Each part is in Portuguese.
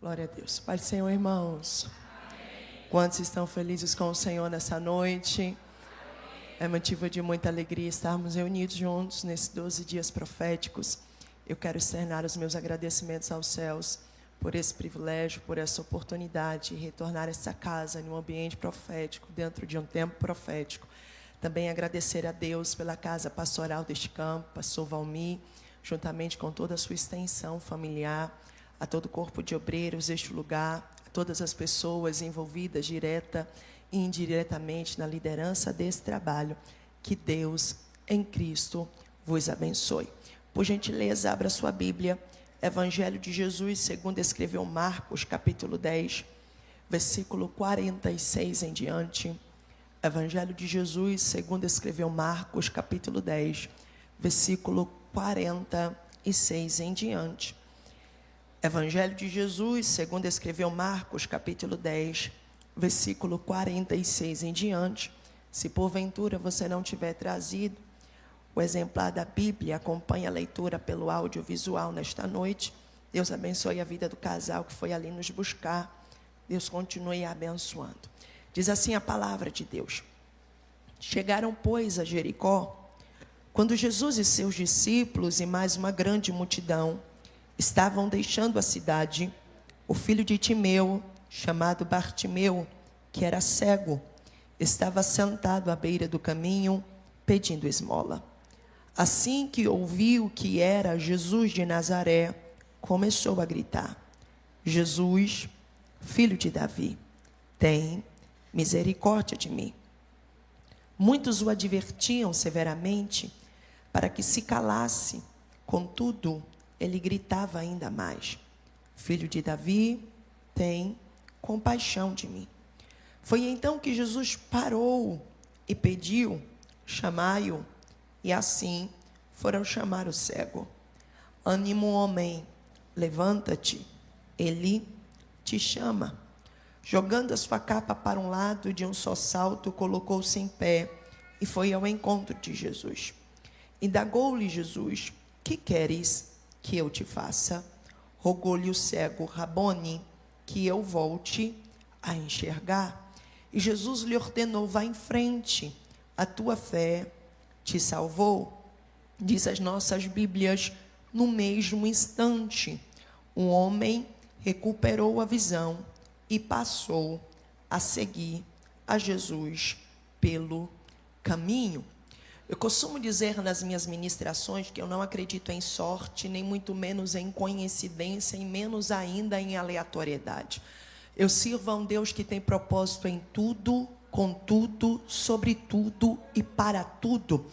Glória a Deus. Pai do Senhor, irmãos. Amém. Quantos estão felizes com o Senhor nessa noite? Amém. É motivo de muita alegria estarmos reunidos juntos nesses 12 dias proféticos. Eu quero externar os meus agradecimentos aos céus por esse privilégio, por essa oportunidade de retornar a essa casa em um ambiente profético, dentro de um tempo profético. Também agradecer a Deus pela casa pastoral deste campo, pastor Valmir, juntamente com toda a sua extensão familiar, a todo o corpo de obreiros deste lugar, a todas as pessoas envolvidas direta e indiretamente na liderança desse trabalho. Que Deus em Cristo vos abençoe. Por gentileza, abra sua Bíblia, Evangelho de Jesus, segundo escreveu Marcos, capítulo 10, versículo 46 em diante. Evangelho de Jesus, segundo escreveu Marcos, capítulo 10, versículo 46 em diante. Evangelho de Jesus, segundo escreveu Marcos, capítulo 10, versículo 46 em diante. Se porventura você não tiver trazido o exemplar da Bíblia, acompanhe a leitura pelo audiovisual nesta noite. Deus abençoe a vida do casal que foi ali nos buscar. Deus continue abençoando. Diz assim a palavra de Deus. Chegaram, pois, a Jericó, quando Jesus e seus discípulos e mais uma grande multidão estavam deixando a cidade. O filho de Timeu, chamado Bartimeu, que era cego, estava sentado à beira do caminho, pedindo esmola. Assim que ouviu que era Jesus de Nazaré, começou a gritar: Jesus, filho de Davi, tem misericórdia de mim. Muitos o advertiam severamente para que se calasse. Contudo, ele gritava ainda mais: Filho de Davi, tem compaixão de mim. Foi então que Jesus parou e pediu: chamai-o. E assim foram chamar o cego. Ânimo, homem, levanta-te, ele te chama. Jogando a sua capa para um lado, de um só salto, colocou-se em pé e foi ao encontro de Jesus. Indagou-lhe Jesus: que queres que eu te faça? Rogou-lhe o cego: Rabone, que eu volte a enxergar. E Jesus lhe ordenou: vá em frente, a tua fé te salvou. Diz as nossas Bíblias: no mesmo instante, o homem recuperou a visão e passou a seguir a Jesus pelo caminho. Eu costumo dizer nas minhas ministrações que eu não acredito em sorte, nem muito menos em coincidência, e menos ainda em aleatoriedade. Eu sirvo a um Deus que tem propósito em tudo, com tudo, sobre tudo e para tudo.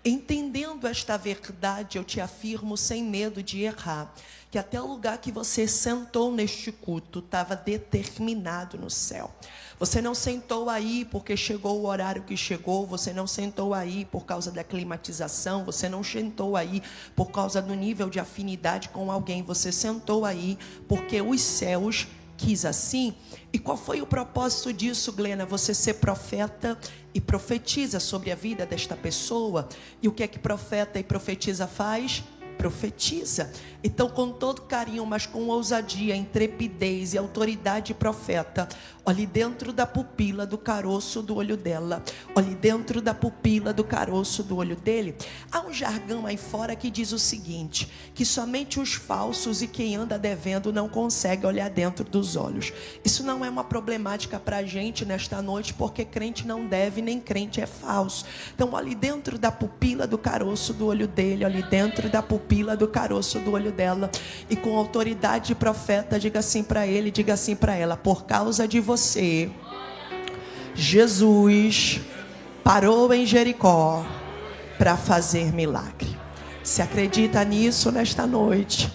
Entendendo esta verdade, eu te afirmo sem medo de errar, que até o lugar que você sentou neste culto estava determinado no céu. Você não sentou aí porque chegou o horário que chegou, você não sentou aí por causa da climatização, você não sentou aí por causa do nível de afinidade com alguém, você sentou aí porque os céus quis assim. E qual foi o propósito disso, Glena? Você ser profeta e profetiza sobre a vida desta pessoa. E o que é que profeta e profetiza faz? Profetiza. Então, com todo carinho, mas com ousadia, intrepidez e autoridade profeta, olhe dentro da pupila do caroço do olho dela, olhe dentro da pupila do caroço do olho dele. Há um jargão aí fora que diz o seguinte: que somente os falsos e quem anda devendo não consegue olhar dentro dos olhos. Isso não é uma problemática para a gente nesta noite, porque crente não deve, nem crente é falso. Então, olhe dentro da pupila do caroço do olho dele, olhe dentro da pupila do caroço do olho dela, e com autoridade de profeta, diga assim para ele, diga assim para ela: por causa de você, Jesus parou em Jericó para fazer milagre. Se acredita nisso nesta noite,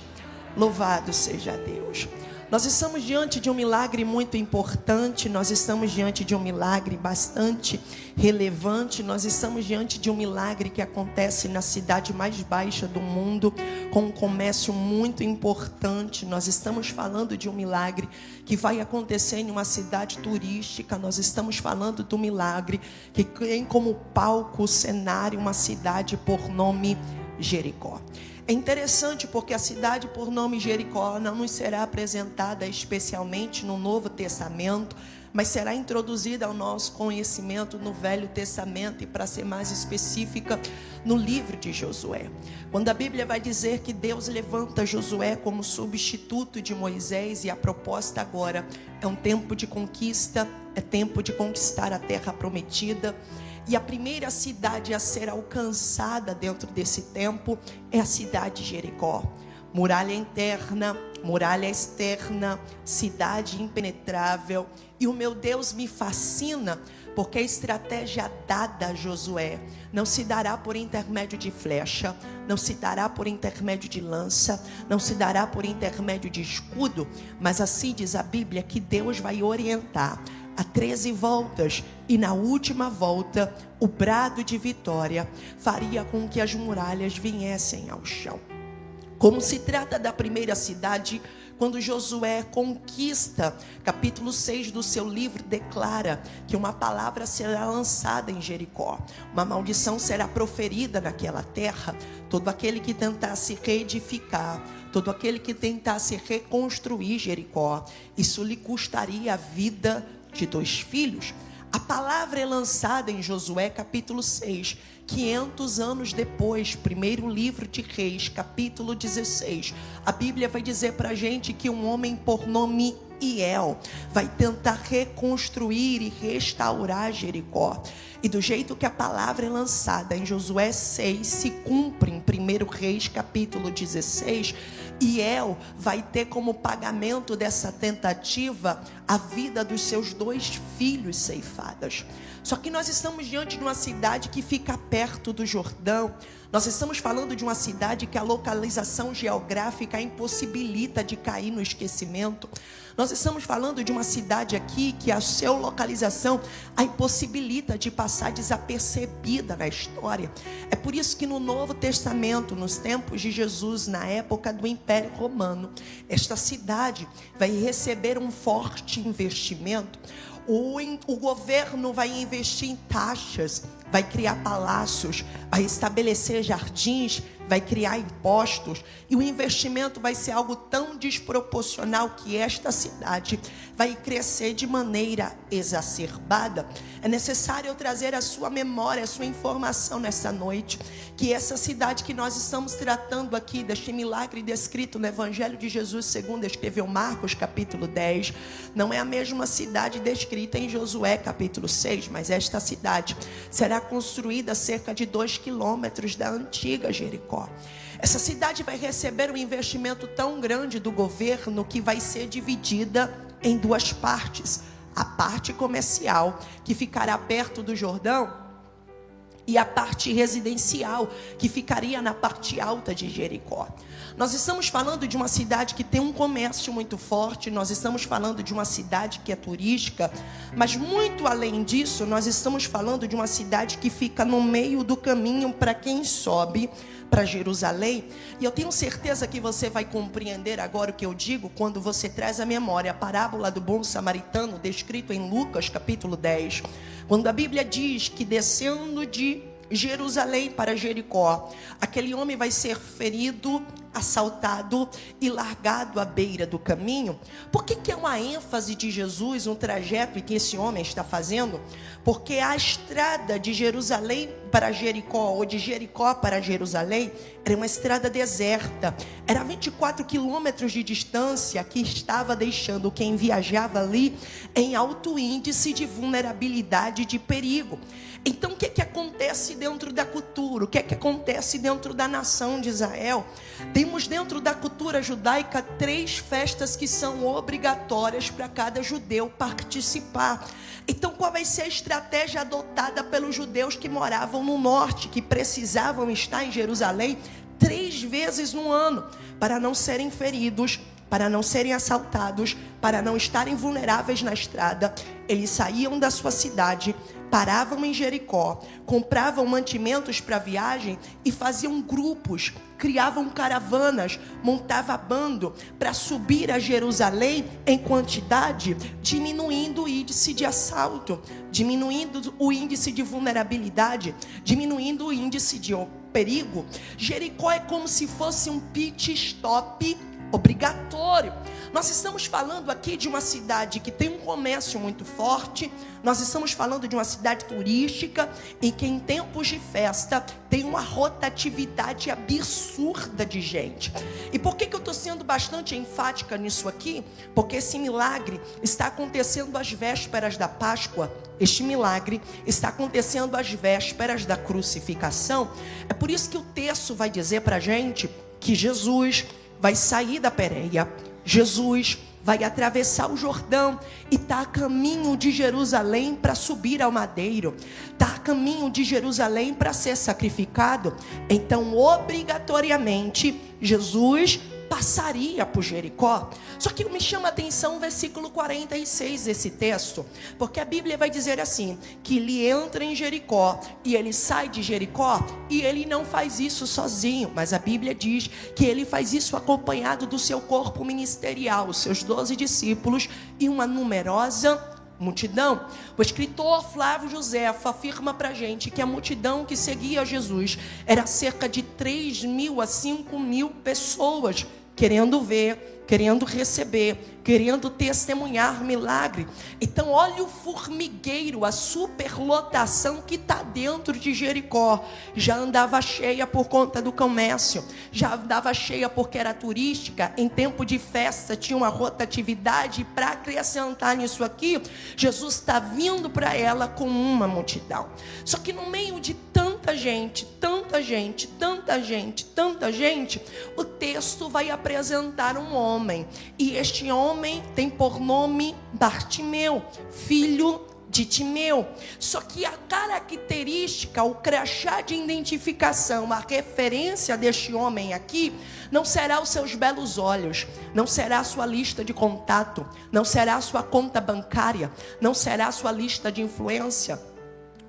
louvado seja Deus. Nós estamos diante de um milagre muito importante, nós estamos diante de um milagre bastante relevante, nós estamos diante de um milagre que acontece na cidade mais baixa do mundo, com um comércio muito importante. Nós estamos falando de um milagre que vai acontecer em uma cidade turística, nós estamos falando do milagre que tem como palco, cenário, uma cidade por nome Jericó. É interessante porque a cidade por nome Jericó não nos será apresentada especialmente no Novo Testamento, mas será introduzida ao nosso conhecimento no Velho Testamento e, para ser mais específica, no livro de Josué. Quando a Bíblia vai dizer que Deus levanta Josué como substituto de Moisés, e a proposta agora é um tempo de conquista, é tempo de conquistar a terra prometida. E a primeira cidade a ser alcançada dentro desse tempo é a cidade de Jericó. Muralha interna, muralha externa, cidade impenetrável. E o meu Deus me fascina, porque a estratégia dada a Josué não se dará por intermédio de flecha, não se dará por intermédio de lança, não se dará por intermédio de escudo, mas assim diz a Bíblia que Deus vai orientar a 13 voltas, e na última volta o brado de vitória faria com que as muralhas viessem ao chão. Como se trata da primeira cidade, quando Josué conquista, capítulo 6 do seu livro declara que uma palavra será lançada em Jericó, uma maldição será proferida naquela terra. Todo aquele que tentasse reedificar, todo aquele que tentasse reconstruir Jericó, isso lhe custaria a vida de 2 filhos. A palavra é lançada em Josué capítulo 6, 500 anos depois, primeiro livro de Reis, capítulo 16. A Bíblia vai dizer para a gente que um homem por nome Hiel vai tentar reconstruir e restaurar Jericó. E do jeito que a palavra é lançada em Josué 6 se cumpre em 1 Reis capítulo 16, Hiel vai ter como pagamento dessa tentativa a vida dos seus 2 filhos ceifadas. Só que nós estamos diante de uma cidade que fica perto do Jordão. Nós estamos falando de uma cidade que a localização geográfica impossibilita de cair no esquecimento. Nós estamos falando de uma cidade aqui que a sua localização a impossibilita de passar desapercebida na história. É por isso que no Novo Testamento, nos tempos de Jesus, na época do Império Romano, esta cidade vai receber um forte investimento. O governo vai investir em taxas, vai criar palácios, vai estabelecer jardins, vai criar impostos, e o investimento vai ser algo tão desproporcional que esta cidade vai crescer de maneira exacerbada. É necessário eu trazer a sua memória, a sua informação nessa noite, que essa cidade que nós estamos tratando aqui, deste milagre descrito no Evangelho de Jesus, segundo escreveu Marcos capítulo 10, não é a mesma cidade descrita em Josué capítulo 6, mas esta cidade será construída a cerca de 2 quilômetros da antiga Jericó. Essa cidade vai receber um investimento tão grande do governo que vai ser dividida em 2 partes. A parte comercial, que ficará perto do Jordão, e a parte residencial, que ficaria na parte alta de Jericó. Nós estamos falando de uma cidade que tem um comércio muito forte, nós estamos falando de uma cidade que é turística, mas muito além disso, nós estamos falando de uma cidade que fica no meio do caminho para quem sobe para Jerusalém. E eu tenho certeza que você vai compreender agora o que eu digo quando você traz à memória a parábola do bom samaritano, descrito em Lucas capítulo 10, quando a Bíblia diz que descendo de Jerusalém para Jericó, aquele homem vai ser ferido, assaltado e largado à beira do caminho. Por que é uma ênfase de Jesus, um trajeto que esse homem está fazendo? Porque a estrada de Jerusalém para Jericó, ou de Jericó para Jerusalém, era uma estrada deserta, era 24 quilômetros de distância, que estava deixando quem viajava ali em alto índice de vulnerabilidade e de perigo. Então o que acontece dentro da cultura? O que acontece dentro da nação de Israel? Temos dentro da cultura judaica 3 festas que são obrigatórias para cada judeu participar. Então qual vai ser a estratégia adotada pelos judeus que moravam no norte, que precisavam estar em Jerusalém 3 vezes no ano, para não serem feridos, para não serem assaltados, para não estarem vulneráveis na estrada? Eles saíam da sua cidade, paravam em Jericó, compravam mantimentos para a viagem e faziam grupos, criavam caravanas, montavam bando para subir a Jerusalém em quantidade, diminuindo o índice de assalto, diminuindo o índice de vulnerabilidade, diminuindo o índice de perigo, Jericó é como se fosse um pit stop obrigatório. Nós estamos falando aqui de uma cidade que tem um comércio muito forte. Nós estamos falando de uma cidade turística em que em tempos de festa tem uma rotatividade absurda de gente. E por que eu estou sendo bastante enfática nisso aqui? Porque esse milagre está acontecendo às vésperas da Páscoa. Este milagre está acontecendo às vésperas da crucificação. É por isso que o texto vai dizer para a gente que Jesus vai sair da Pérea, Jesus vai atravessar o Jordão e está a caminho de Jerusalém para subir ao madeiro, está a caminho de Jerusalém para ser sacrificado. Então, obrigatoriamente, Jesus passaria por Jericó. Só que me chama a atenção o versículo 46 desse texto, porque a Bíblia vai dizer assim, que ele entra em Jericó e ele sai de Jericó, e ele não faz isso sozinho, mas a Bíblia diz que ele faz isso acompanhado do seu corpo ministerial, os seus 12 discípulos e uma numerosa multidão. O escritor Flávio Josefo afirma para a gente que a multidão que seguia Jesus era cerca de 3.000 a 5.000 pessoas, querendo ver, querendo receber, querendo testemunhar milagre. Então olha o formigueiro, a superlotação que está dentro de Jericó. Já andava cheia por conta do comércio, já andava cheia porque era turística, em tempo de festa tinha uma rotatividade. Para acrescentar nisso aqui, Jesus está vindo para ela com uma multidão. Só que no meio de tanta gente, o texto vai apresentar um homem, e este homem tem por nome Bartimeu, filho de Timeu. Só que a característica, o crachá de identificação, a referência deste homem aqui, não será os seus belos olhos, não será a sua lista de contato, não será a sua conta bancária, não será a sua lista de influência.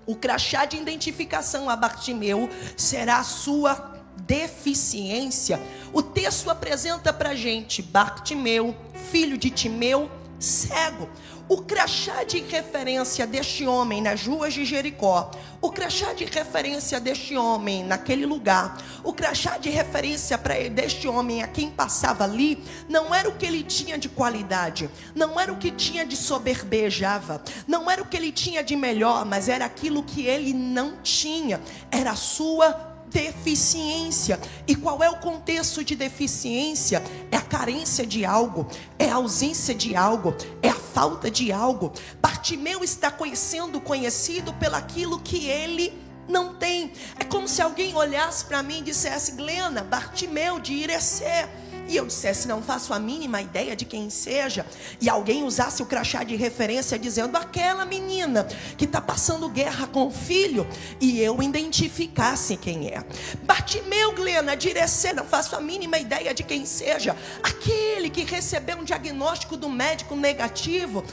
O crachá de identificação a Bartimeu será a sua deficiência. O texto apresenta para a gente Bartimeu, filho de Timeu, cego. O crachá de referência deste homem nas ruas de Jericó, o crachá de referência deste homem naquele lugar, o crachá de referência deste homem a quem passava ali, não era o que ele tinha de qualidade, não era o que tinha de soberbejava, não era o que ele tinha de melhor, mas era aquilo que ele não tinha, era a sua deficiência. E qual é o contexto de deficiência? É a carência de algo, é a ausência de algo, é a falta de algo. Bartimeu está sendo conhecido pelaquilo que ele não tem. É como se alguém olhasse para mim e dissesse: Glena, Bartimeu de Irecê. E eu dissesse: não faço a mínima ideia de quem seja. E alguém usasse o crachá de referência dizendo: aquela menina que está passando guerra com o filho. E eu identificasse quem é. Bartimeu, Glena, de Irecê, não faço a mínima ideia de quem seja. Aquele que recebeu um diagnóstico do médico negativo.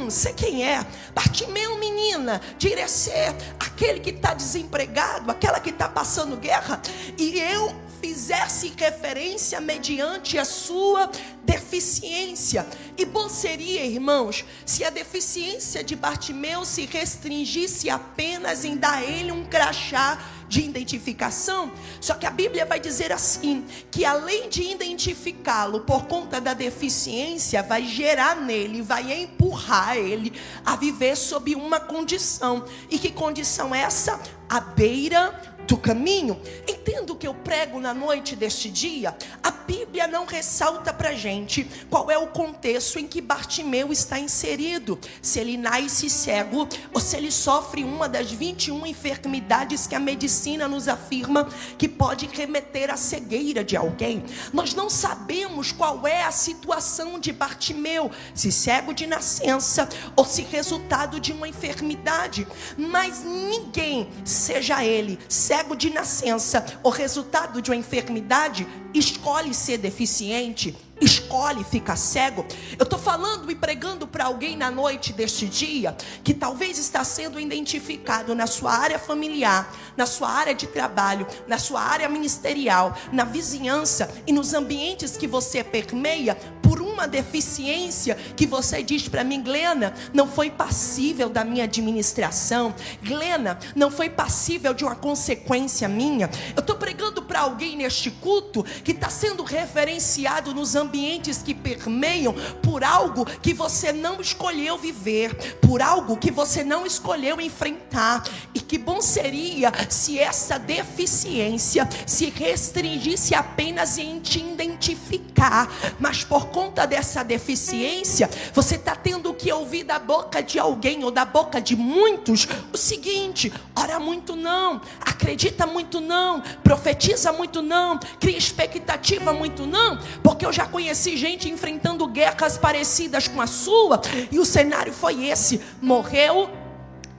Sei quem é. Bartimeu, menina, de Irecê, aquele que está desempregado, aquela que está passando guerra. E eu fizesse referência mediante a sua deficiência. E bom seria, irmãos, se a deficiência de Bartimeu se restringisse apenas em dar a ele um crachá de identificação. Só que a Bíblia vai dizer assim, que além de identificá-lo por conta da deficiência, vai gerar nele, vai empurrar ele a viver sob uma condição. E que condição é essa? À beira do caminho. Entendo o que eu prego na noite deste dia. A Bíblia não ressalta pra gente qual é o contexto em que Bartimeu está inserido, se ele nasce cego ou se ele sofre uma das 21 enfermidades que a medicina nos afirma que pode remeter à cegueira de alguém. Nós não sabemos qual é a situação de Bartimeu, se cego de nascença ou se resultado de uma enfermidade, mas ninguém, seja ele cego de nascença ou resultado de uma enfermidade, escolhe ser deficiente, escolhe ficar cego. Eu estou falando e pregando para alguém na noite deste dia, que talvez está sendo identificado na sua área familiar, na sua área de trabalho, na sua área ministerial, na vizinhança e nos ambientes que você permeia, por um alguma deficiência que você diz para mim: Glena, não foi passível da minha administração, Glena, não foi passível de uma consequência minha. Eu estou pregando para alguém neste culto que está sendo referenciado nos ambientes que permeiam por algo que você não escolheu viver, por algo que você não escolheu enfrentar. E que bom seria se essa deficiência se restringisse apenas em te identificar, mas por conta dessa deficiência, você está tendo que ouvir da boca de alguém ou da boca de muitos o seguinte: ora muito não, acredita muito não, profetiza muito não, cria expectativa muito não, porque eu já conheci gente enfrentando guerras parecidas com a sua, e o cenário foi esse: morreu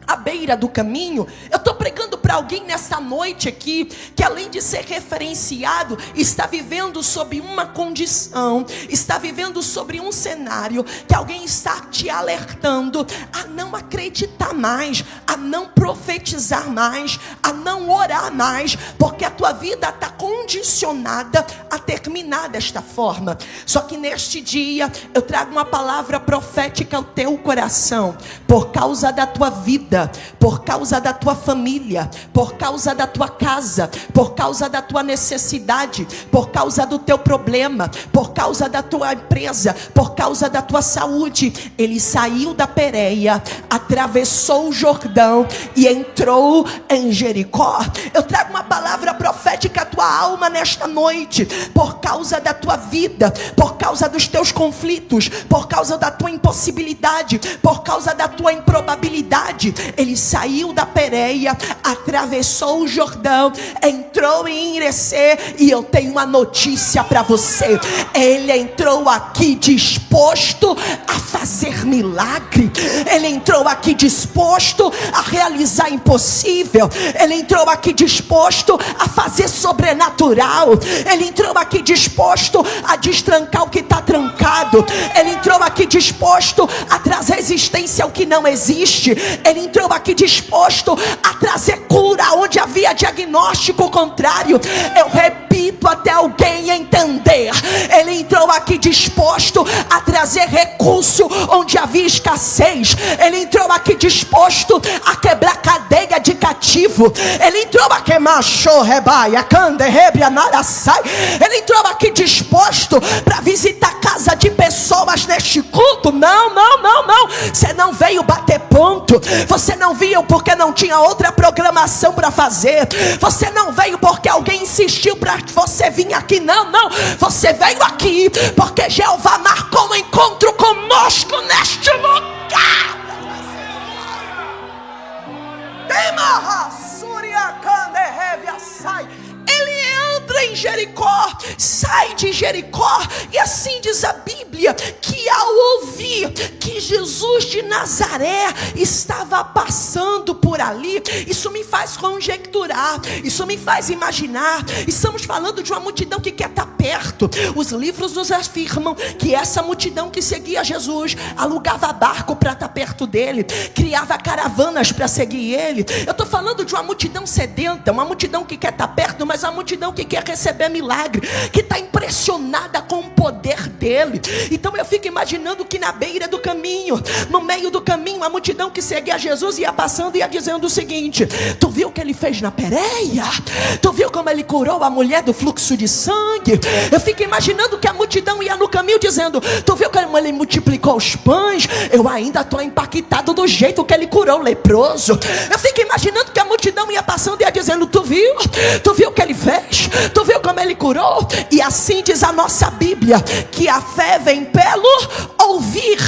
à beira do caminho. Eu estou pregando para alguém nessa noite aqui, que além de ser referenciado, está vivendo sob uma condição, está vivendo sobre um cenário, que alguém está te alertando a não acreditar mais, a não profetizar mais, a não orar mais, porque a tua vida está condicionada a terminar desta forma. Só que neste dia, eu trago uma palavra profética ao teu coração, por causa da tua vida, por causa da tua família, por causa da tua casa, por causa da tua necessidade, por causa do teu problema, por causa da tua empresa, por causa da tua saúde. Ele saiu da Pérea, atravessou o Jordão e entrou em Jericó. Eu trago uma palavra profética à tua alma nesta noite, por causa da tua vida, por causa dos teus conflitos, por causa da tua impossibilidade, por causa da tua improbabilidade. Ele saiu da Pérea, atravessou o Jordão, entrou em Irecê, e eu tenho uma notícia para você: ele entrou aqui disposto a fazer milagre, ele entrou aqui disposto a realizar impossível, ele entrou aqui disposto a fazer sobrenatural, ele entrou aqui disposto a destrancar o que está trancado, ele entrou aqui disposto a trazer existência ao que não existe, ele entrou aqui disposto a trazer cura onde havia diagnóstico contrário. Eu repito até alguém entender: ele entrou aqui disposto a trazer recurso onde havia escassez, ele entrou aqui disposto a quebrar cadeia de cativo, ele entrou aqui macho rebaia cande rebria narasai, ele entrou aqui disposto para visitar casa de pessoas neste culto. Não, você não veio bater ponto, você não veio porque não tinha outra programação para fazer, você não veio porque alguém insistiu para você vir aqui, não, você veio aqui porque Jeová marcou um encontro conosco neste lugar. Ele entra em Jericó, sai de Jericó, e assim diz a Bíblia, que ao ouvir que Jesus de Nazaré estava passando por ali, isso me faz conjecturar, isso me faz imaginar. Estamos falando de uma multidão que quer estar perto. Os livros nos afirmam que essa multidão que seguia Jesus alugava barco para estar perto dele, criava caravanas para seguir ele. Eu estou falando de uma multidão sedenta, uma multidão que quer estar perto, mas uma multidão que quer receber milagre, que está impressionada com o poder dele. Então eu fico imaginando que na beira do caminho, no meio do caminho, a multidão que seguia Jesus ia passando e ia dizendo o seguinte: tu viu o que ele fez na Pérea? Tu viu como ele curou a mulher do fluxo de sangue? Eu fico imaginando que a multidão ia no caminho dizendo: tu viu como ele multiplicou os pães? Eu ainda estou impactado do jeito que ele curou o leproso. Eu fico imaginando que a multidão ia passando e ia dizendo: tu viu o que ele fez? Tu viu como ele curou? E assim diz a nossa Bíblia, que a fé vem pelo ouvir,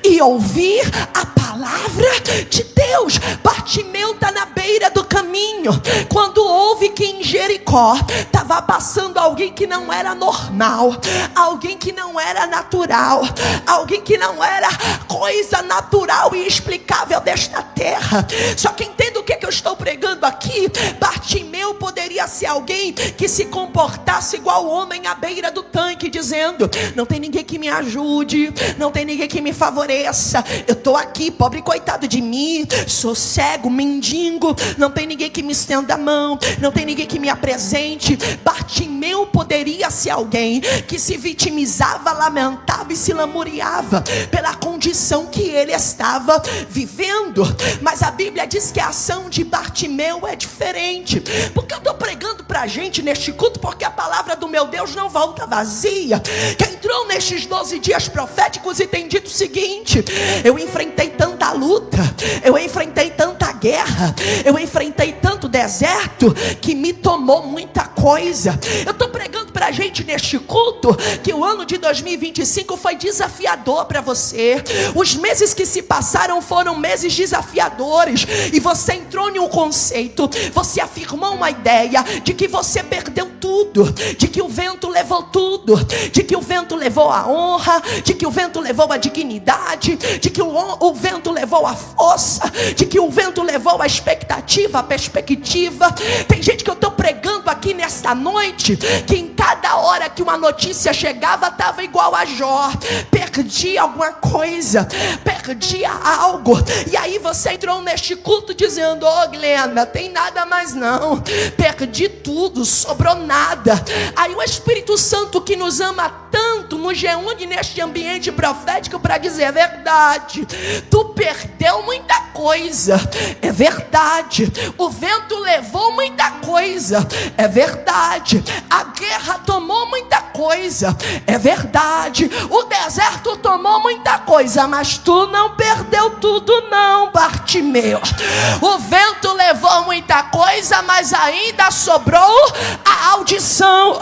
e ouvir a palavra de Deus. Bartimeu está na beira do caminho, quando ouve que em Jericó estava passando alguém que não era normal, alguém que não era natural, alguém que não era coisa natural e explicável desta terra. Só que entenda o que eu estou pregando aqui, Bartimeu poderia ser alguém que se comportasse igual o homem à beira do tanque, dizendo: não tem ninguém que me ajude, não tem ninguém que me favoreça, eu estou aqui, pobre coitado de mim, sou cego, mendigo, não tem ninguém que me estenda a mão, não tem ninguém que me apresente. Bartimeu poderia ser alguém que se vitimizava, lamentava e se lamuriava pela condição que ele estava vivendo. Mas a Bíblia diz que a ação de Bartimeu é diferente. Porque eu estou pregando para a gente neste culto, porque a palavra do meu Deus não volta vazia. Quem entrou nestes 12 dias proféticos e tem dito o seguinte: eu enfrentei tanta luta, eu enfrentei tanta guerra, eu enfrentei tanto deserto, que me tomou muita coisa. Eu estou pregando para a gente neste culto que o ano de 2025 foi desafiador para você. Os meses que se passaram foram meses desafiadores, e você entrou em um conceito, você afirmou uma ideia de que você perdeu tudo, de que o vento levou tudo, de que o vento levou a honra, de que o vento levou a dignidade, de que o vento levou a força, de que o vento levou a expectativa, a perspectiva. Tem gente que eu estou pregando aqui nesta noite, que em cada hora que uma notícia chegava, estava igual a Jó, perdia alguma coisa, perdia algo. E aí você entrou neste culto dizendo: ô Glenda, tem nada mais não, perdi tudo, sobrou nada. Aí o Espírito Santo, que nos ama tanto, nos reúne neste ambiente profético para dizer: é verdade, tu perdeu muita coisa, é verdade, o vento levou muita coisa, é verdade, a guerra tomou muita coisa, é verdade, o deserto tomou muita coisa, mas tu não perdeu tudo não, Bartimeu. O vento levou muita coisa, mas ainda sobrou a audição.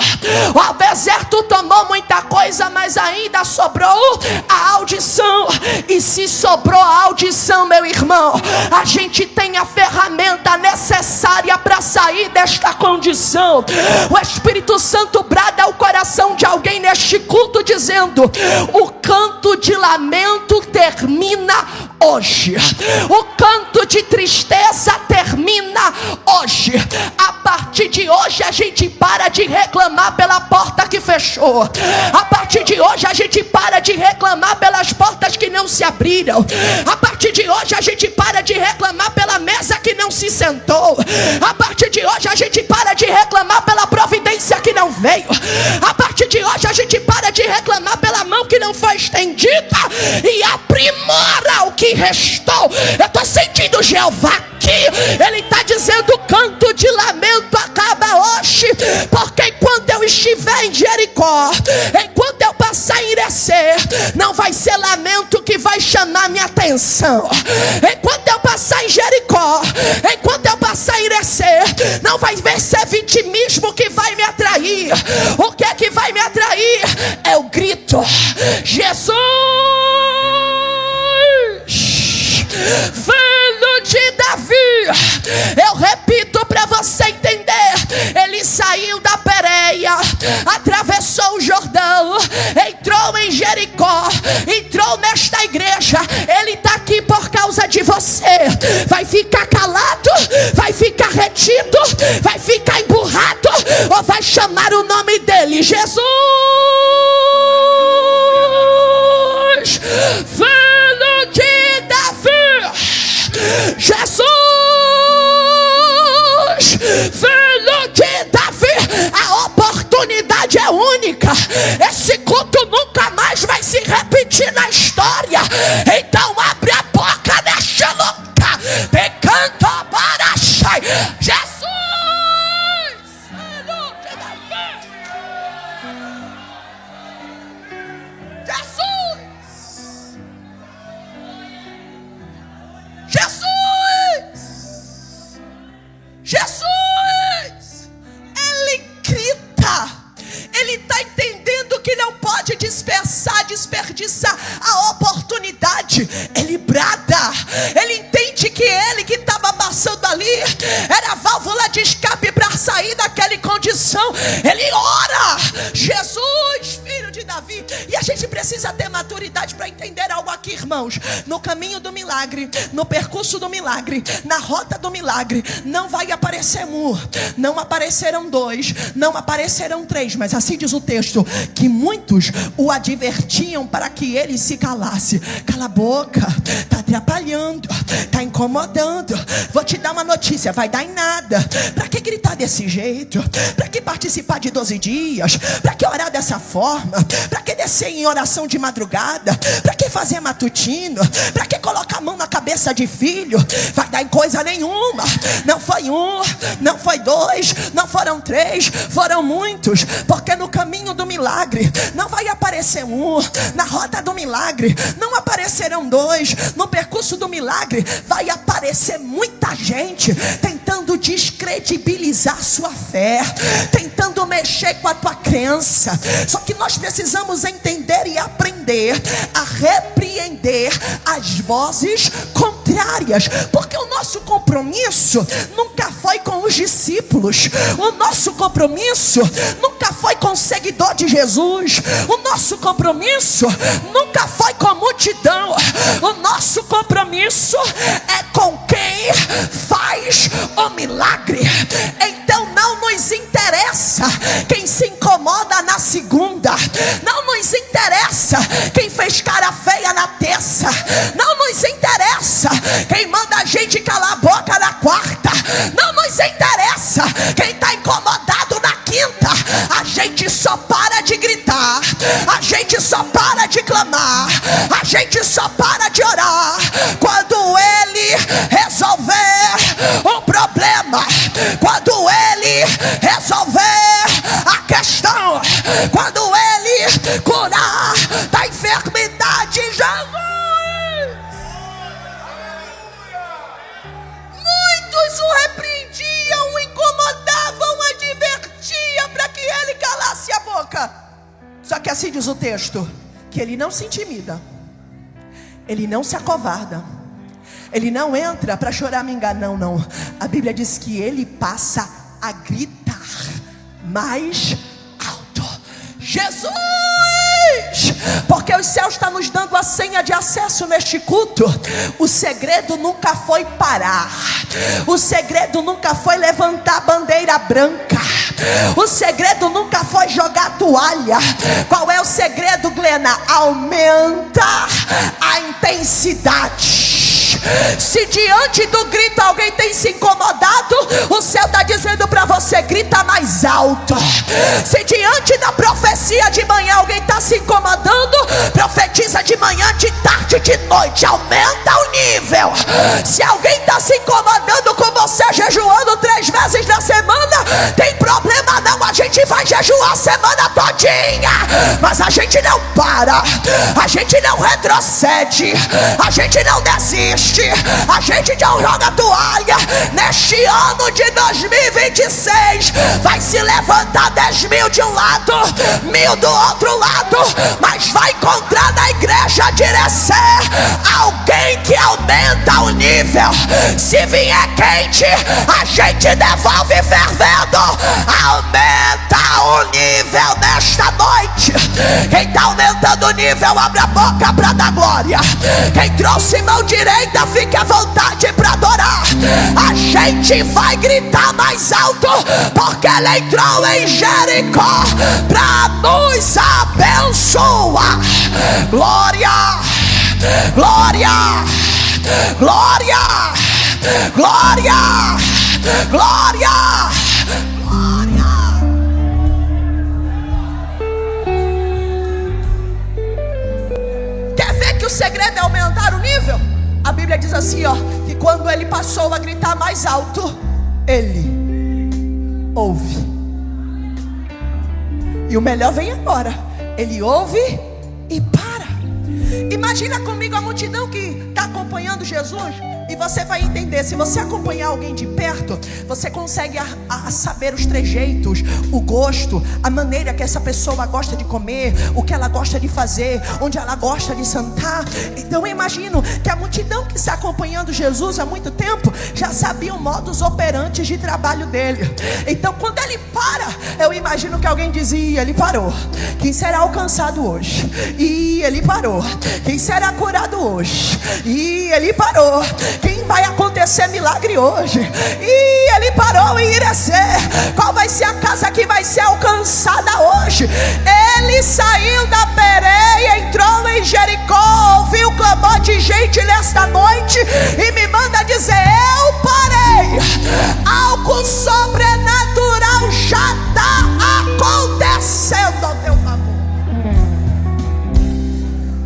O deserto tomou muita coisa, mas ainda sobrou a audição. E se sobrou a audição, meu irmão, a gente tem a ferramenta necessária para sair desta condição. O Espírito Santo brada ao coração de alguém neste culto dizendo: o canto de lamento termina hoje, o canto de tristeza termina hoje. A partir de hoje a gente para de reclamar pela porta que fechou. A partir de hoje a gente para de reclamar pelas portas que não se abriram. A partir de hoje a gente para de reclamar pela mesa que não se sentou. A partir de hoje a gente para de reclamar pela providência que não veio. A partir de hoje a gente para de reclamar pela mão que não foi estendida e aprimora o que restou. Eu estou sentindo Jeová aqui. Ele está dizendo: o canto de lamento acaba hoje, porque enquanto eu estiver em Jericó, enquanto eu passar em Irecê, não vai ser lamento que vai chamar minha atenção. Enquanto eu passar em Jericó, enquanto eu passar em Irecê, não vai ser vitimismo que vai me atrair. O que é que vai me atrair? É o grito: Jesus, filho de Davi. Eu repito para você entender. Ele saiu da Pérea, atravessou o Jordão, entrou em Jericó, entrou nesta igreja. Ele está aqui por causa de você. Vai ficar calado? Vai ficar retido? Vai ficar emburrado? Ou vai chamar o nome dele? Jesus, filho de Davi. Jesus, filho de Davi. A oportunidade é única. Esse culto nunca mais vai se repetir na história. Então abre a boca neste lugar, pecando para sair. Jesus, filho de Davi. Jesus, Jesus, Jesus. Ele grita. Ele está entendendo que não pode desperdiçar a oportunidade. Ele brada. Ele entende que ele que estava passando ali era a válvula de escape para sair daquela condição. Ele ora: Jesus, filho de Davi. E a gente precisa ter maturidade para entender entender algo aqui, irmãos. No caminho do milagre, no percurso do milagre, na rota do milagre, não vai aparecer um, não aparecerão dois, não aparecerão três, mas assim diz o texto, que muitos o advertiam para que ele se calasse. Cala a boca, está atrapalhando, está incomodando. Vou te dar uma notícia, vai dar em nada. Para que gritar desse jeito? Para que participar de 12 dias? Para que orar dessa forma? Para que descer em oração de madrugada? Para que fazer matutino? Para que colocar a mão na cabeça de filho? Vai dar em coisa nenhuma. Não foi um, não foi dois, não foram três, foram muitos. Porque no caminho do milagre não vai aparecer um, na rota do milagre não aparecerão dois, no percurso do milagre vai aparecer muita gente tentando descredibilizar sua fé, tentando mexer com a tua crença. Só que nós precisamos entender e aprender a repreender as vozes contrárias, porque o nosso compromisso nunca foi com os discípulos, o nosso compromisso nunca foi com o seguidor de Jesus, o nosso compromisso nunca foi com a multidão, o nosso compromisso é com quem faz o milagre. Então não nos interessa quem se incomoda na segunda, não nos interessa quem fez cara feia na terça, não nos interessa quem manda a gente calar a boca na quarta, não nos interessa quem está incomodado na quinta. A gente só para de gritar, a gente só para de clamar, a gente só para de orar quando ele resolver o problema, quando ele resolver a questão, quando ele curar da enfermidade. Jesus, muitos o repreendiam, o incomodavam, advertiam para que ele calasse a boca. Só que assim diz o texto, que ele não se intimida, ele não se acovarda, ele não entra para chorar, me enganar, não. A Bíblia diz que ele passa a gritar mais alto: Jesus! Porque os céus estão nos dando a senha de acesso neste culto. O segredo nunca foi parar, o segredo nunca foi levantar a bandeira branca, o segredo nunca foi jogar toalha. Qual é o segredo, Glena? Aumenta a intensidade. Se diante do grito alguém tem se incomodado, o céu está dizendo para você: grita mais alto. Se diante da profecia de manhã alguém está se incomodando, profetiza de manhã, de tarde, de noite. Aumenta o nível. Se alguém está se incomodando com você jejuando 3 vezes na semana, tem problema não, a gente vai jejuar a semana todinha, mas a gente não para, a gente não retrocede, a gente não desiste, a gente não joga toalha. Neste ano de 2026 vai se levantar 10 mil de um lado, 1000 do outro lado, mas vai encontrar na igreja a direção alguém que aumenta o nível. Se vier quente, a gente devolve fervendo. Aumenta o nível nesta noite. Quem está aumentando o nível, abre a boca para dar glória. Quem trouxe mão direita, fique à vontade para adorar. A gente vai gritar mais alto, porque ela entrou em Jericó para nos abençoar. Glória, glória, glória, glória, glória, glória. Quer ver que o segredo é aumentar o nível? A Bíblia diz assim, ó, que quando ele passou a gritar mais alto, ele ouve. E o melhor vem agora. Ele ouve e para. Imagina comigo a multidão que está acompanhando Jesus, e você vai entender, se você acompanhar alguém de perto, você consegue saber os trejeitos, o gosto, a maneira que essa pessoa gosta de comer, o que ela gosta de fazer, onde ela gosta de sentar. Então eu imagino que a multidão que está acompanhando Jesus há muito tempo já sabia o modus operandi de trabalho dele. Então quando ele para, eu imagino que alguém dizia: ele parou, quem será alcançado hoje? E ele parou, quem será curado hoje? E ele parou, quem vai acontecer milagre hoje? E ele parou em Irecê, qual vai ser a casa que vai ser alcançada hoje? Ele saiu da Pérea, entrou em Jericó, ouviu o clamor de gente nesta noite e me manda dizer: eu parei. Algo sobrenatural já está acontecendo ao teu favor.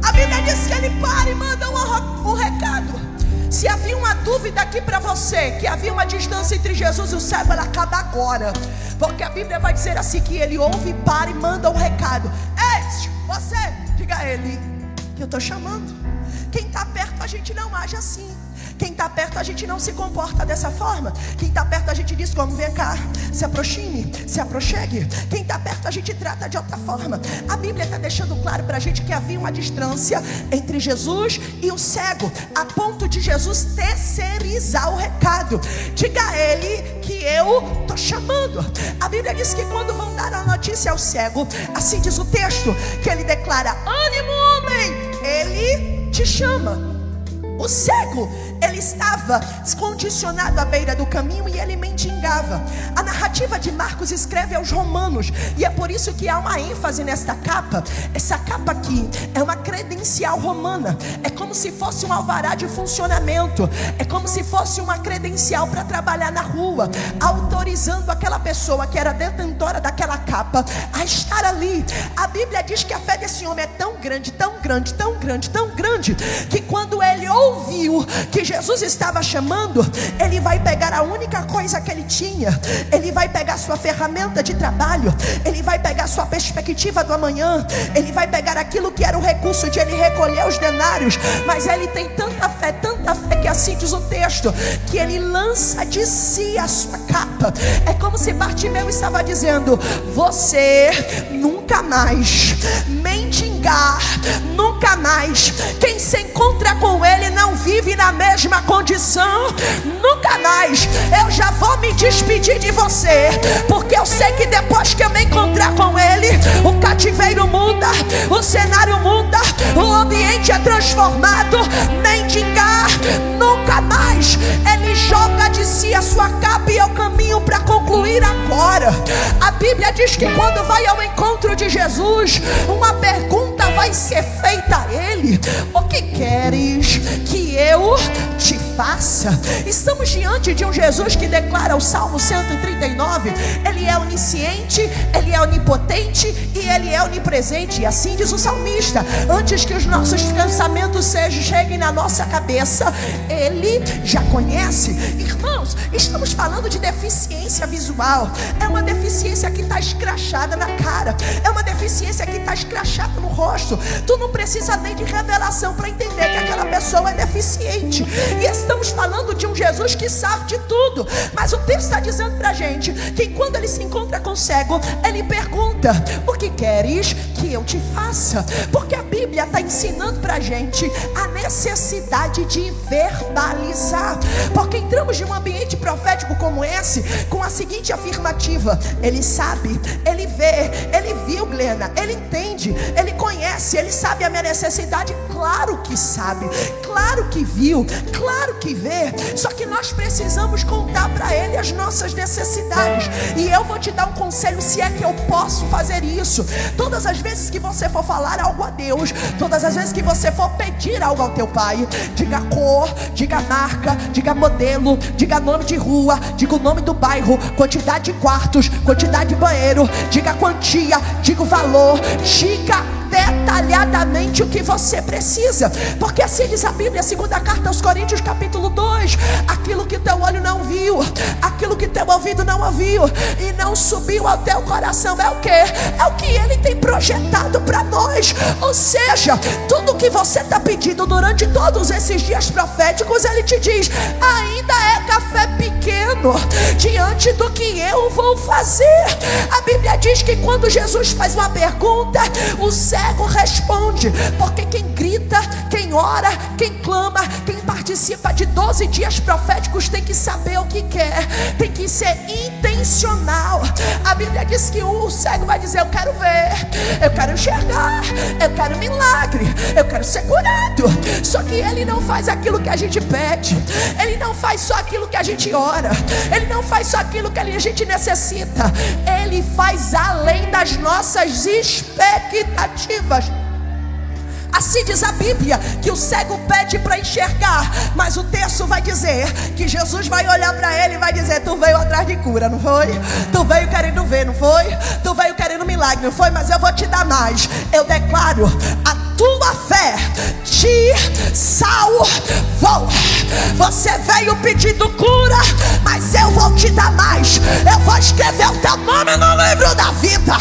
A Bíblia diz que ele para e manda um recado. Se havia uma dúvida aqui para você, que havia uma distância entre Jesus e o cego, ela acaba agora. Porque a Bíblia vai dizer assim, que ele ouve, para e manda um recado. Ei, você, diga a ele que eu estou chamando. Quem está perto a gente não age assim. Quem está perto a gente não se comporta dessa forma. Quem está perto a gente diz como: vem cá, se aproxime, se aproxegue. Quem está perto a gente trata de outra forma. A Bíblia está deixando claro para a gente que havia uma distância entre Jesus e o cego, a ponto de Jesus terceirizar o recado. Diga a ele que eu estou chamando. A Bíblia diz que quando vão dar a notícia ao cego, assim diz o texto, que ele declara: ânimo, homem, ele te chama. O cego, ele estava condicionado à beira do caminho e ele mendigava. A narrativa de Marcos escreve aos romanos, e é por isso que há uma ênfase nesta capa. Essa capa aqui é uma credencial romana. É como se fosse um alvará de funcionamento. É como se fosse uma credencial para trabalhar na rua, autorizando aquela pessoa que era detentora daquela capa a estar ali. A Bíblia diz que a fé desse homem é tão grande, tão grande, tão grande, tão grande, que quando ele ouviu que Jesus estava chamando, ele vai pegar a única coisa que ele tinha, ele vai pegar sua ferramenta de trabalho, ele vai pegar sua perspectiva do amanhã, ele vai pegar aquilo que era o recurso de ele recolher os denários. Mas ele tem tanta fé, que assim diz o texto, que ele lança de si a sua capa. É como se Bartimeu estava dizendo: você nunca mais mendigar, nunca mais. Quem se encontra com ele não vive na mesma condição, nunca mais. Eu já vou me despedir de você, porque eu sei que depois que eu me encontrar com ele, o cativeiro muda, o cenário muda, o ambiente é transformado. Mendigar nunca mais. Ele joga de si a sua capa e eu caminho para concluir agora. A Bíblia diz que quando vai ao encontro de Jesus, uma pergunta vai ser feita a ele: o que queres que eu te faça? Estamos diante de um Jesus que declara o Salmo 139: ele é onisciente, ele é onipotente e ele é onipresente. E assim diz o salmista: antes que os nossos pensamentos cheguem na nossa cabeça, ele já conhece. Irmãos, estamos falando de deficiência visual. É uma deficiência que está escrachada na cara, é uma deficiência que está escrachada no rosto. Tu não precisa nem de revelação para entender que aquela pessoa é deficiente. E estamos falando de um Jesus que sabe de tudo. Mas o texto está dizendo para a gente que quando ele se encontra com o cego, ele pergunta: o que queres que eu te faça? Porque a Bíblia está ensinando para a gente a necessidade de verbalizar. Porque entramos de um ambiente profético como esse com a seguinte afirmativa: ele sabe, ele vê, ele viu, Glena, ele entende, ele conhece, ele sabe a minha necessidade. Claro que sabe, claro que viu, claro que vê. Só que nós precisamos contar para ele as nossas necessidades. E eu vou te dar um conselho, se é que eu posso fazer isso. Todas as vezes que você for falar algo a Deus, todas as vezes que você for pedir algo ao teu pai, diga cor, diga marca, diga modelo, diga nome de rua, diga o nome do bairro, quantidade de quartos, quantidade de banheiro, diga quantia, diga o valor, diga detalhadamente o que você precisa. Porque assim diz a Bíblia, segunda carta aos Coríntios, capítulo 2: aquilo que teu olho não viu, aquilo que teu ouvido não ouviu e não subiu ao teu coração, é o que? É o que Ele tem projetado para nós. Ou seja, tudo que você está pedindo durante todos esses dias proféticos, Ele te diz: ainda é café pequeno diante do que eu vou fazer. A Bíblia diz que quando Jesus faz uma pergunta, o cego responde. Porque quem grita, quem ora, quem clama, quem participa de 12 dias proféticos tem que saber o que quer, tem que ser intencional. A Bíblia diz que o cego vai dizer: eu quero ver, eu quero enxergar, eu quero milagre, eu quero ser curado. Só que ele não faz aquilo que a gente pede, ele não faz só aquilo que a gente ora, ele não faz só aquilo que a gente necessita, ele faz além das nossas expectativas. Assim diz a Bíblia que o cego pede para enxergar, mas o texto vai dizer que Jesus vai olhar para ele e vai dizer: tu veio atrás de cura, não foi? Tu veio querendo ver, não foi? Tu veio querendo milagre, não foi? Mas eu vou te dar mais. Eu declaro: a tua fé te salvou. Você veio pedindo cura, mas eu vou te dar mais. Eu vou escrever o teu nome no livro da vida.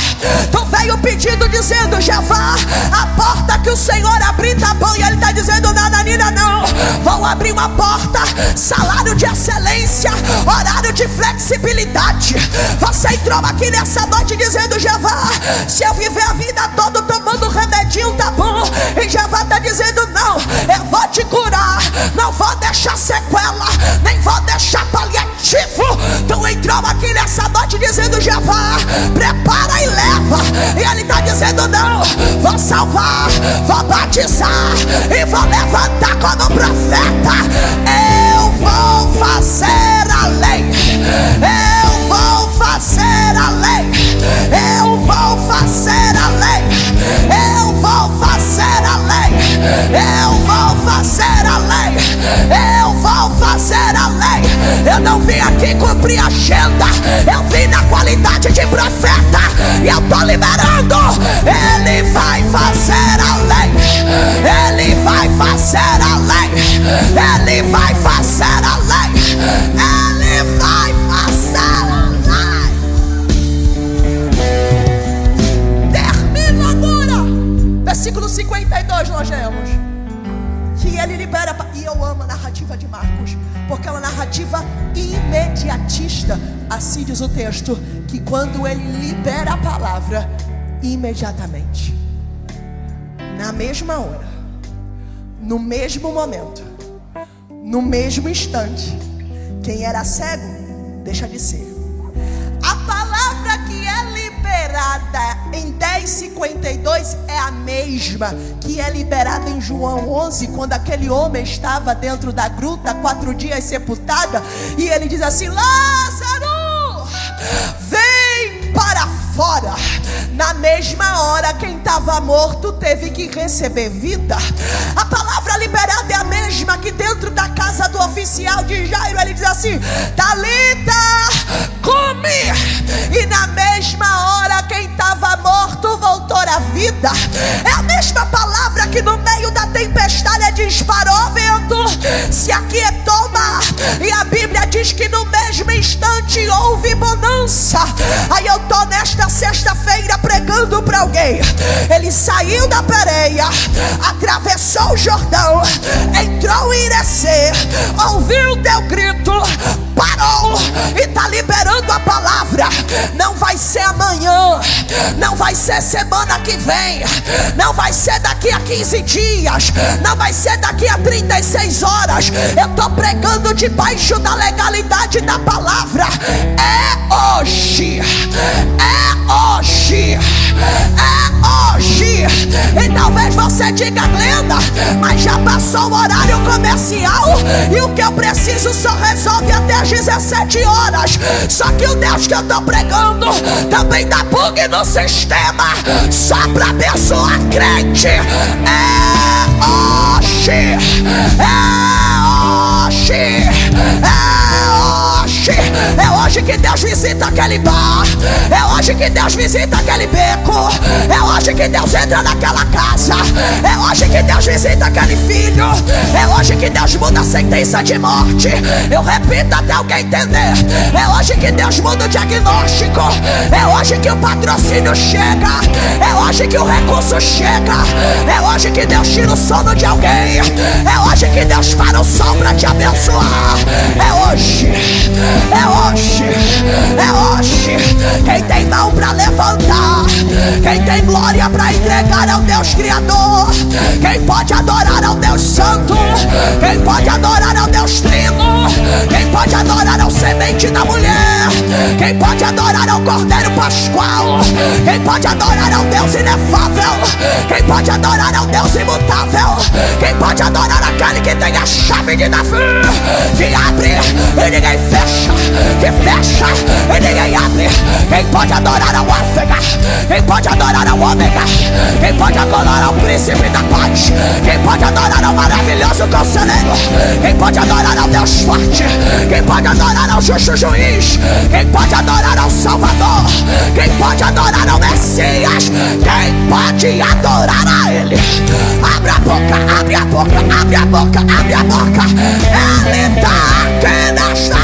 Tu veio pedindo, dizendo: já vá, a porta que o Senhor abrir tá bom. E Ele está dizendo: nananina, não. Vou abrir uma porta, salário de excelência, horário de flexibilidade. Você entrou aqui nessa noite dizendo: já vá, se eu viver a vida toda tomando remedinho tá bom. E Jeová está dizendo: não, eu vou te curar, não vou deixar sequela, nem vou deixar paliativo. Tu entrou aqui nessa noite dizendo: Jeová, prepara e leva. E Ele está dizendo: não, vou salvar, vou batizar e vou levantar como profeta. Eu vou fazer a lei, eu vou fazer a lei, eu vou fazer a lei, eu vou fazer a lei, eu vou fazer a lei, eu vou fazer a lei. Eu não vim aqui cumprir agenda, eu vim na qualidade de profeta. E eu estou liberando. Ele vai fazer a lei, Ele vai fazer a lei, Ele vai fazer a lei, Ele vai fazer a lei. Termina agora. Versículo 52 nós lemos que Ele libera. E eu amo a narrativa de Marcos, porque é uma narrativa imediatista. Assim diz o texto, que quando Ele libera a palavra, imediatamente, na mesma hora, no mesmo momento, no mesmo instante, quem era cego deixa de ser. A palavra que é liberada em 10:52 é a mesma que é liberada em João 11, quando aquele homem estava dentro da gruta 4 dias sepultada, e ele diz assim: Lázaro, vem para fora. Na mesma hora, quem estava morto teve que receber vida. A palavra liberada é a mesma que dentro da casa do oficial de Jairo, ele diz assim: Talita, come. E na mesma hora, quem estava morto voltou à vida. É a mesma palavra que no meio da tempestade disparou vento, se aquietou o mar. E a Bíblia diz que no mesmo instante houve bonança. Aí eu tô nesta sexta-feira pregando para alguém. Ele saiu da Pereia, atravessou o Jordão, entrou em Irecê, ouviu o teu grito, parou e está liberando a palavra. Não vai ser amanhã, não vai ser semana que vem, não vai ser daqui a 15 dias, não vai ser daqui a 36 horas. Eu estou pregando debaixo da legalidade da palavra. É hoje, é hoje, é hoje. E talvez você diga: Glenda, mas já passou o horário comercial e o que eu preciso só resolve até às 17 horas. Só que o Deus que eu estou pregando também dá bug no sistema, só para abençoar crente. É hoje, é hoje, é hoje, é hoje. hoje que Deus visita aquele bar. É hoje que Deus visita aquele beco. É hoje que Deus entra naquela casa. É hoje que Deus visita aquele filho. É hoje que Deus muda a sentença de morte. Eu repito até alguém entender. É hoje que Deus muda o diagnóstico. É hoje que o patrocínio chega. É hoje que o recurso chega. É hoje que Deus tira o sono de alguém. É hoje que Deus para o sol para te abençoar. É hoje. É hoje. É hoje. Quem tem mão para levantar, quem tem glória para entregar ao Deus Criador, quem pode adorar ao Deus Santo, quem pode adorar ao Deus Trino, quem pode adorar ao semente da mulher, quem pode adorar ao Cordeiro Pascual, quem pode adorar ao Deus inefável, quem pode adorar ao Deus imutável, quem pode adorar aquele que tem a chave de Davi, que abre e ninguém fecha, que fecha e ninguém abre. Quem pode adorar ao África, quem pode adorar ao Ômega, quem pode adorar ao Príncipe da Paz, quem pode adorar ao maravilhoso Conselheiro, quem pode adorar ao Deus Forte, quem pode adorar ao Justo Juiz, quem pode adorar ao Salvador, quem pode adorar ao Messias, quem pode adorar a Ele. Abre a boca, abre a boca, abre a boca, abre a boca. Ele está aqui nesta